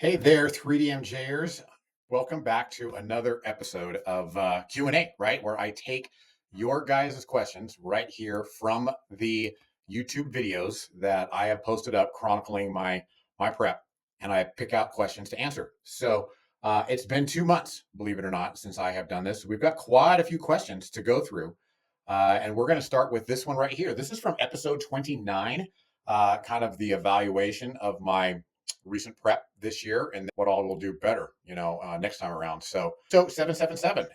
Hey there, 3DMJers. Welcome back to another episode of Q&A, right? Where I take your guys' questions right here from the YouTube videos that I have posted up chronicling my prep, and I pick out questions to answer. So it's been 2 months, believe it or not, since I have done this. We've got quite a few questions to go through, and we're going to start with this one right here. This is from episode 29, kind of the evaluation of my recent prep this year and what all will do better, next time around. So 777,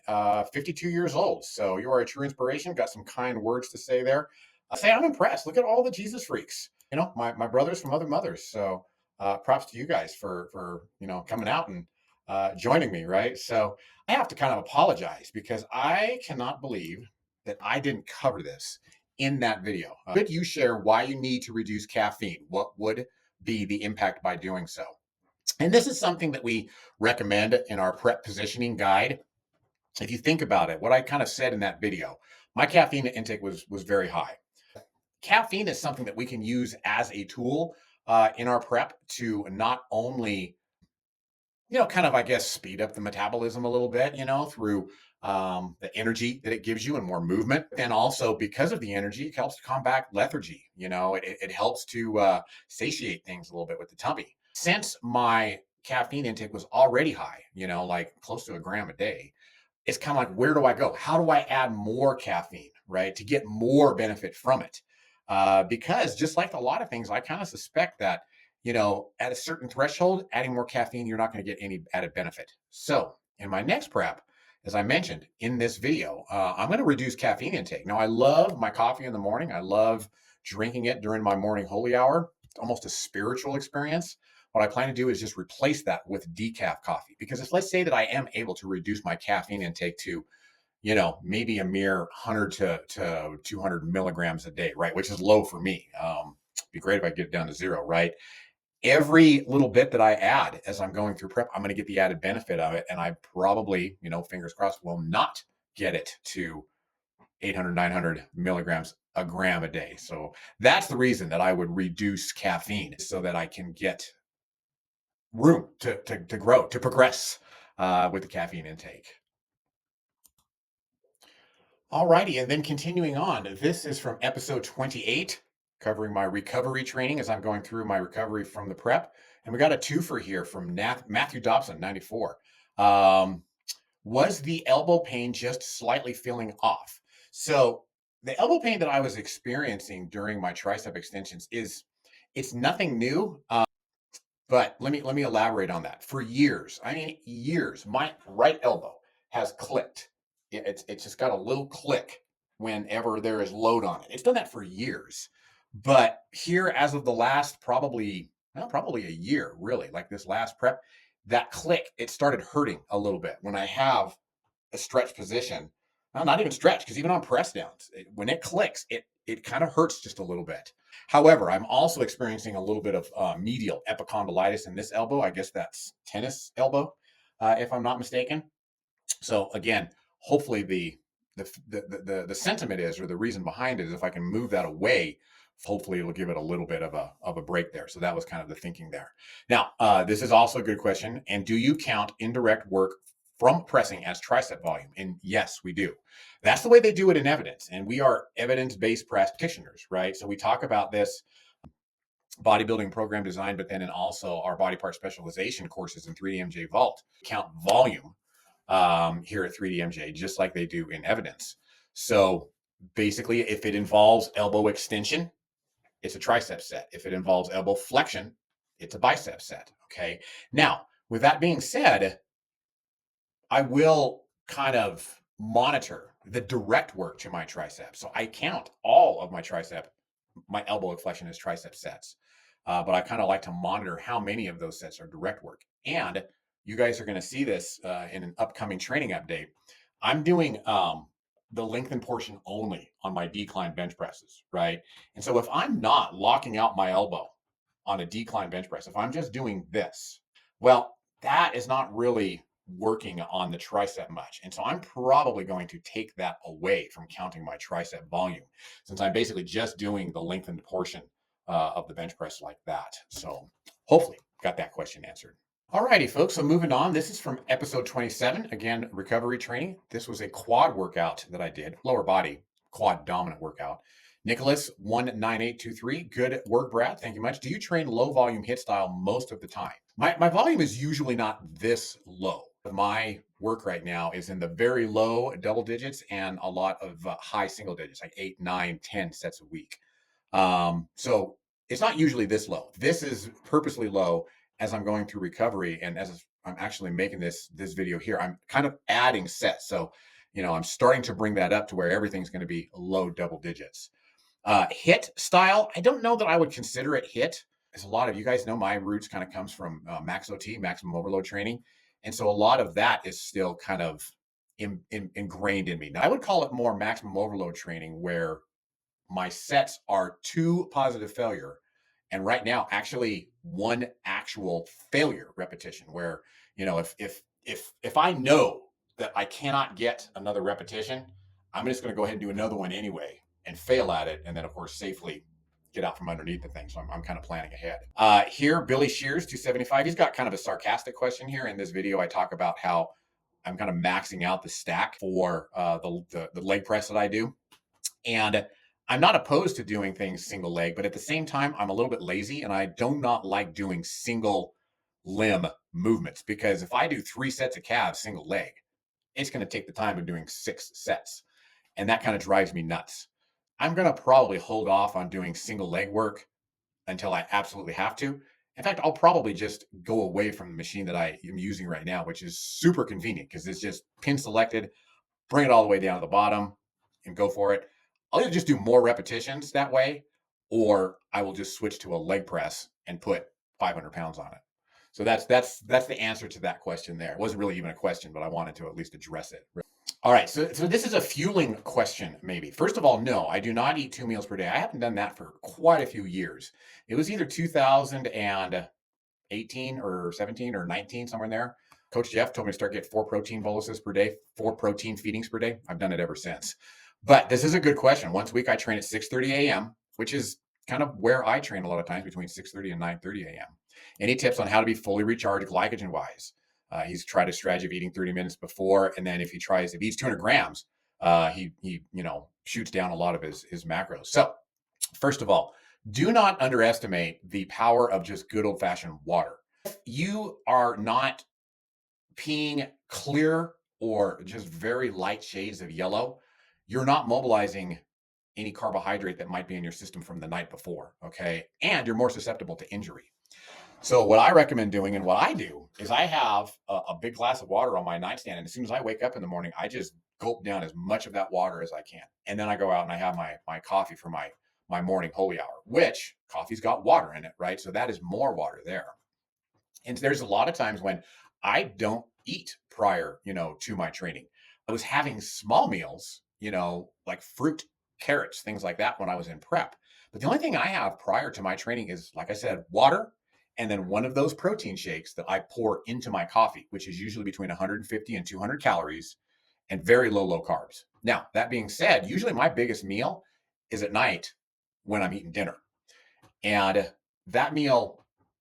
52 years old. So you are a true inspiration. Got some kind words to say there. Say I'm impressed. Look at all the Jesus freaks. My brothers from other mothers. So props to you guys for coming out and joining me. Right. So I have to kind of apologize because I cannot believe that I didn't cover this in that video. Could you share why you need to reduce caffeine? What would be the impact by doing so? And this is something that we recommend in our prep positioning guide. If you think about it, what I kind of said in that video, my caffeine intake was very high. Caffeine is something that we can use as a tool in our prep to not only kind of, I guess, speed up the metabolism a little bit, through the energy that it gives you and more movement. And also, because of the energy, it helps to combat lethargy. It helps to satiate things a little bit with the tummy. Since my caffeine intake was already high, like close to a gram a day, it's kind of like, where do I go? How do I add more caffeine, right, to get more benefit from it? Because just like a lot of things, I kind of suspect that at a certain threshold, adding more caffeine, you're not going to get any added benefit. So in my next prep, as I mentioned in this video, I'm going to reduce caffeine intake. Now, I love my coffee in the morning. I love drinking it during my morning holy hour. It's almost a spiritual experience. What I plan to do is just replace that with decaf coffee. Because if let's say that I am able to reduce my caffeine intake to maybe a mere 100 to 200 milligrams a day, right? Which is low for me. It'd be great if I get it down to zero, right? Every little bit that I add as I'm going through prep, I'm going to get the added benefit of it. And I probably, fingers crossed, will not get it to 800, 900 milligrams a gram a day. So that's the reason that I would reduce caffeine so that I can get room to grow, to progress with the caffeine intake. Alrighty, and then continuing on, this is from episode 28, covering my recovery training as I'm going through my recovery from the prep. And we got a twofer here from Matthew Dobson, 94. Was the elbow pain just slightly feeling off? So the elbow pain that I was experiencing during my tricep extensions it's nothing new. But let me elaborate on that. For years, I mean years, my right elbow has clicked. It's just got a little click whenever there is load on it. It's done that for years. But here, as of the last probably a year, really, like this last prep, that click, it started hurting a little bit when I have a stretch position. Well, not even stretch, because even on press downs, when it clicks, it kind of hurts just a little bit. However, I'm also experiencing a little bit of medial epicondylitis in this elbow. I guess that's tennis elbow, if I'm not mistaken. So again, hopefully the sentiment is, or the reason behind it is, if I can move that away, hopefully it'll give it a little bit of a break there. So that was kind of the thinking there. Now, this is also a good question. And do you count indirect work from pressing as tricep volume? And yes, we do. That's the way they do it in evidence. And we are evidence-based practitioners, right? So we talk about this bodybuilding program design, but then in also our body part specialization courses in 3DMJ Vault, count volume here at 3DMJ, just like they do in evidence. So basically, if it involves elbow extension, it's a tricep set. If it involves elbow flexion, it's a bicep set. Okay. Now, with that being said, I will kind of monitor the direct work to my tricep. So I count all of my elbow flexion as tricep sets. But I kind of like to monitor how many of those sets are direct work. And you guys are going to see this in an upcoming training update. I'm doing the lengthened portion only on my decline bench presses, right? And so if I'm not locking out my elbow on a decline bench press, if I'm just doing this, well, that is not really working on the tricep much. And so I'm probably going to take that away from counting my tricep volume, since I'm basically just doing the lengthened portion of the bench press like that. So hopefully got that question answered. Alrighty, folks. So moving on. This is from episode 27. Again, recovery training. This was a quad workout that I did, lower body quad dominant workout. Nicholas 19823. Good work, Brad. Thank you much. Do you train low volume hit style most of the time? My volume is usually not this low. My work right now is in the very low double digits and a lot of high single digits, like 8, 9, 10 sets a week. So it's not usually this low. This is purposely low as I'm going through recovery, and as I'm actually making this video here, I'm kind of adding sets. So, I'm starting to bring that up to where everything's going to be low double digits. Hit style, I don't know that I would consider it hit. As a lot of you guys know, my roots kind of comes from max OT, maximum overload training, and so a lot of that is still kind of ingrained in me. Now, I would call it more maximum overload training, where my sets are 2 positive failure, and right now actually 1 actual failure repetition, where if I know that I cannot get another repetition, I'm just going to go ahead and do another one anyway and fail at it, and then of course safely get out from underneath the thing. So I'm kind of planning ahead. Here, Billy Shears 275, he's got kind of a sarcastic question here. In this video I talk about how I'm kind of maxing out the stack for the leg press that I do. And I'm not opposed to doing things single leg, but at the same time, I'm a little bit lazy and I do not like doing single limb movements, because if I do 3 sets of calves single leg, it's going to take the time of doing 6 sets. And that kind of drives me nuts. I'm going to probably hold off on doing single leg work until I absolutely have to. In fact, I'll probably just go away from the machine that I am using right now, which is super convenient because it's just pin selected, bring it all the way down to the bottom and go for it. I'll either just do more repetitions that way, or I will just switch to a leg press and put 500 pounds on it. So that's the answer to that question there. It wasn't really even a question, but I wanted to at least address it. All right, so this is a fueling question, maybe. First of all, no, I do not eat 2 meals per day. I haven't done that for quite a few years. It was either 2018 or 17 or 19, somewhere in there. Coach Jeff told me to start getting 4 protein boluses per day, 4 protein feedings per day. I've done it ever since. But this is a good question. Once a week, I train at 6:30 a.m., which is kind of where I train a lot of times, between 6:30 and 9:30 a.m. Any tips on how to be fully recharged glycogen wise? He's tried a strategy of eating 30 minutes before, and then if he eats 200 grams, he shoots down a lot of his macros. So first of all, do not underestimate the power of just good old fashioned water. If you are not peeing clear or just very light shades of yellow, you're not mobilizing any carbohydrate that might be in your system from the night before. Okay. And you're more susceptible to injury. So what I recommend doing, and what I do, is I have a big glass of water on my nightstand, and as soon as I wake up in the morning, I just gulp down as much of that water as I can, and then I go out and I have my coffee for my morning holy hour, which coffee's got water in it, right? So that is more water there. And there's a lot of times when I don't eat prior, to my training. I was having small meals, like fruit, carrots, things like that when I was in prep. But the only thing I have prior to my training is, like I said, water, and then one of those protein shakes that I pour into my coffee, which is usually between 150 and 200 calories and very low carbs. Now, that being said, usually my biggest meal is at night when I'm eating dinner. And that meal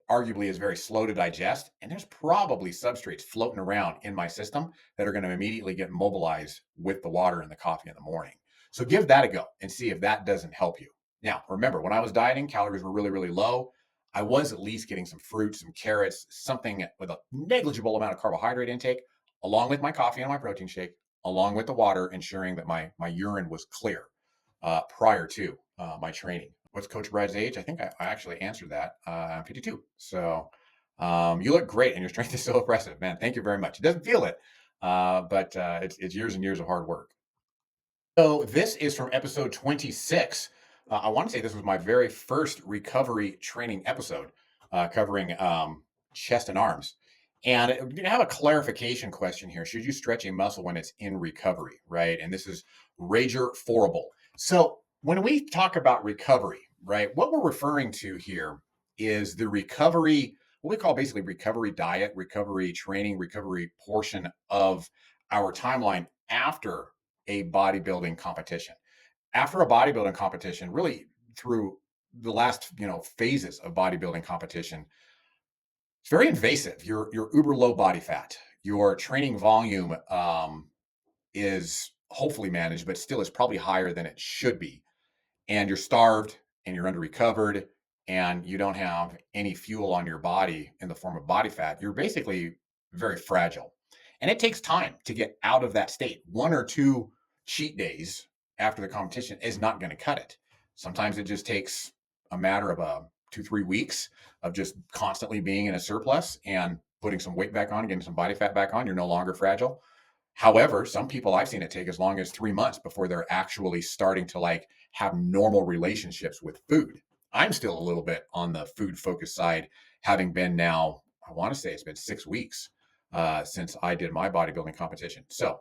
arguably is very slow to digest. And there's probably substrates floating around in my system that are going to immediately get mobilized with the water and the coffee in the morning. So give that a go and see if that doesn't help you. Now, remember, when I was dieting, calories were really, really low. I was at least getting some fruits, some carrots, something with a negligible amount of carbohydrate intake, along with my coffee and my protein shake, along with the water, ensuring that my urine was clear prior to my training. What's Coach Brad's age? I think I actually answered that. I'm 52. So you look great, and your strength is so impressive, man. Thank you very much. It doesn't feel it, but it's years and years of hard work. So this is from episode 26. I want to say this was my very first recovery training episode, covering chest and arms. And I have a clarification question here. Should you stretch a muscle when it's in recovery, right? And this is Rager Forable. So when we talk about recovery, right, what we're referring to here is the recovery, what we call basically recovery diet, recovery training, recovery portion of our timeline after a bodybuilding competition. After a bodybuilding competition, really through the last, phases of bodybuilding competition, It's very invasive. You're uber low body fat. Your training volume is hopefully managed, but still is probably higher than it should be. And you're starved and you're under recovered and you don't have any fuel on your body in the form of body fat, you're basically very fragile. And it takes time to get out of that state. One or two cheat days after the competition is not going to cut it. Sometimes it just takes a matter of 2-3 weeks of just constantly being in a surplus and putting some weight back on, getting some body fat back on. You're no longer fragile. However, some people I've seen it take as long as 3 months before they're actually starting to like have normal relationships with food. I'm still a little bit on the food focused side, having been now, I want to say it's been 6 weeks since I did my bodybuilding competition. So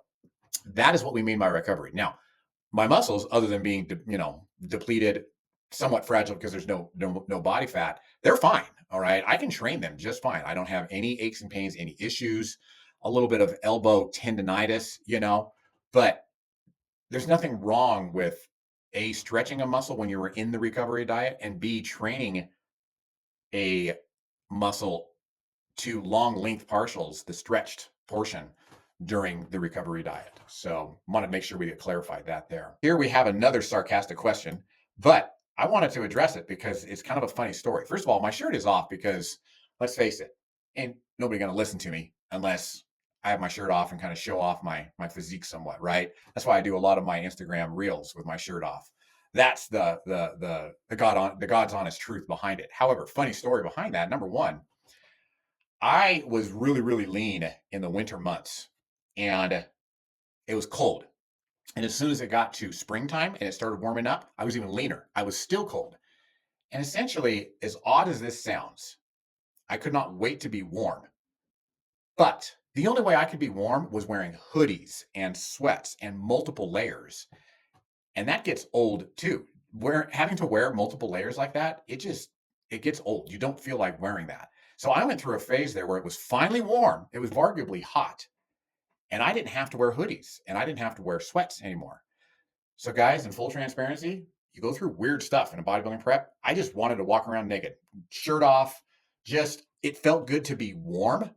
that is what we mean by recovery. Now, my muscles, other than being, depleted, somewhat fragile because there's no body fat, they're fine. All right. I can train them just fine. I don't have any aches and pains, any issues, a little bit of elbow tendonitis, but there's nothing wrong with A, stretching a muscle when you were in the recovery diet, and B, training a muscle to long length partials, the stretched portion during the recovery diet. So I want to make sure we get clarified that there. Here we have another sarcastic question, but I wanted to address it because it's kind of a funny story. First of all, my shirt is off because let's face it, ain't nobody going to listen to me unless I have my shirt off and kind of show off my physique somewhat, right? That's why I do a lot of my Instagram reels with my shirt off. That's the God's honest truth behind it. However, funny story behind that. Number one, I was really, really lean in the winter months and it was cold. And as soon as it got to springtime and it started warming up, I was even leaner. I was still cold. And essentially, as odd as this sounds, I could not wait to be warm. But the only way I could be warm was wearing hoodies and sweats and multiple layers. And that gets old too. Having to wear multiple layers like that, it gets old. You don't feel like wearing that. So I went through a phase there where it was finally warm. It was arguably hot. And I didn't have to wear hoodies and I didn't have to wear sweats anymore. So guys, in full transparency, you go through weird stuff in a bodybuilding prep. I just wanted to walk around naked, shirt off. It felt good to be warm,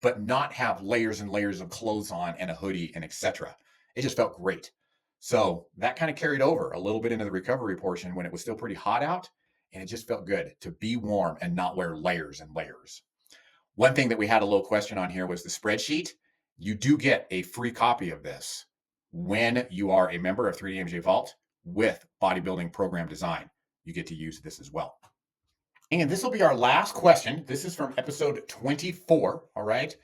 but not have layers and layers of clothes on and a hoodie and etc. It just felt great. So that kind of carried over a little bit into the recovery portion when it was still pretty hot out. And it just felt good to be warm and not wear layers and layers. One thing that we had a little question on here was the spreadsheet. You do get a free copy of this when you are a member of 3DMJ Vault with bodybuilding program design. You get to use this as well. And this will be our last question. This is from episode 24. All right.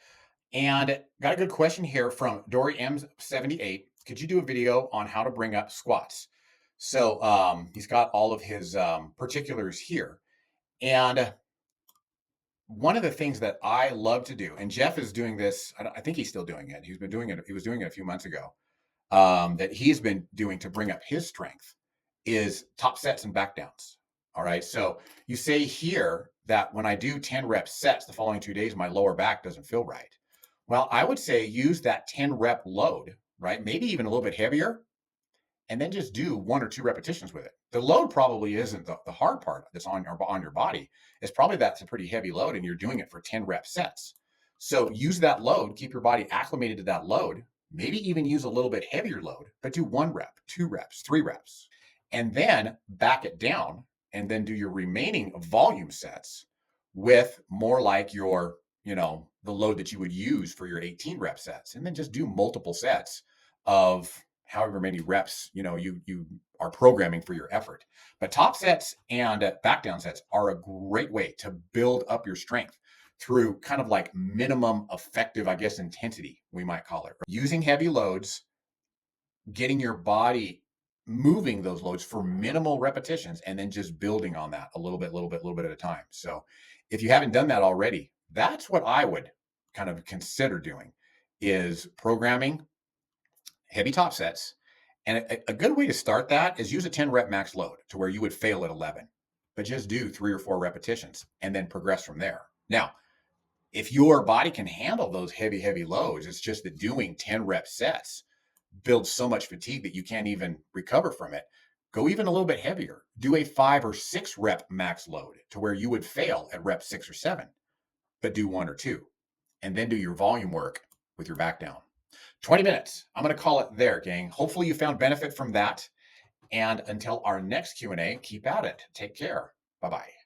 And got a good question here from Dory M78. Could you do a video on how to bring up squats? So he's got all of his particulars here. And one of the things that I love to do, and Jeff is doing this, I think he's still doing it. He was doing it a few months ago, that he's been doing to bring up his strength is top sets and back downs. All right. So you say here that when I do 10 rep sets the following 2 days, my lower back doesn't feel right. Well, I would say use that 10 rep load, right? Maybe even a little bit heavier, and then just do 1 or 2 repetitions with it. The load probably isn't the hard part that's on your body. It's probably that's a pretty heavy load and you're doing it for 10 rep sets. So use that load, keep your body acclimated to that load, maybe even use a little bit heavier load, but do 1 rep, 2 reps, 3 reps, and then back it down and then do your remaining volume sets with more like your, the load that you would use for your 18 rep sets, and then just do multiple sets of however many reps you are programming for your effort. But top sets and back down sets are a great way to build up your strength through kind of like minimum effective, I guess, intensity, we might call it. Using heavy loads, getting your body moving those loads for minimal repetitions, and then just building on that a little bit at a time. So if you haven't done that already, that's what I would kind of consider doing, is programming heavy top sets. And a good way to start that is use a 10 rep max load to where you would fail at 11, but just do 3 or 4 repetitions and then progress from there. Now, if your body can handle those heavy loads, it's just that doing 10 rep sets builds so much fatigue that you can't even recover from it. Go even a little bit heavier. Do a 5 or 6 rep max load to where you would fail at rep 6 or 7. but do 1 or 2, and then do your volume work with your back down. 20 minutes. I'm going to call it there, gang. Hopefully you found benefit from that. And until our next Q&A, keep at it. Take care. Bye-bye.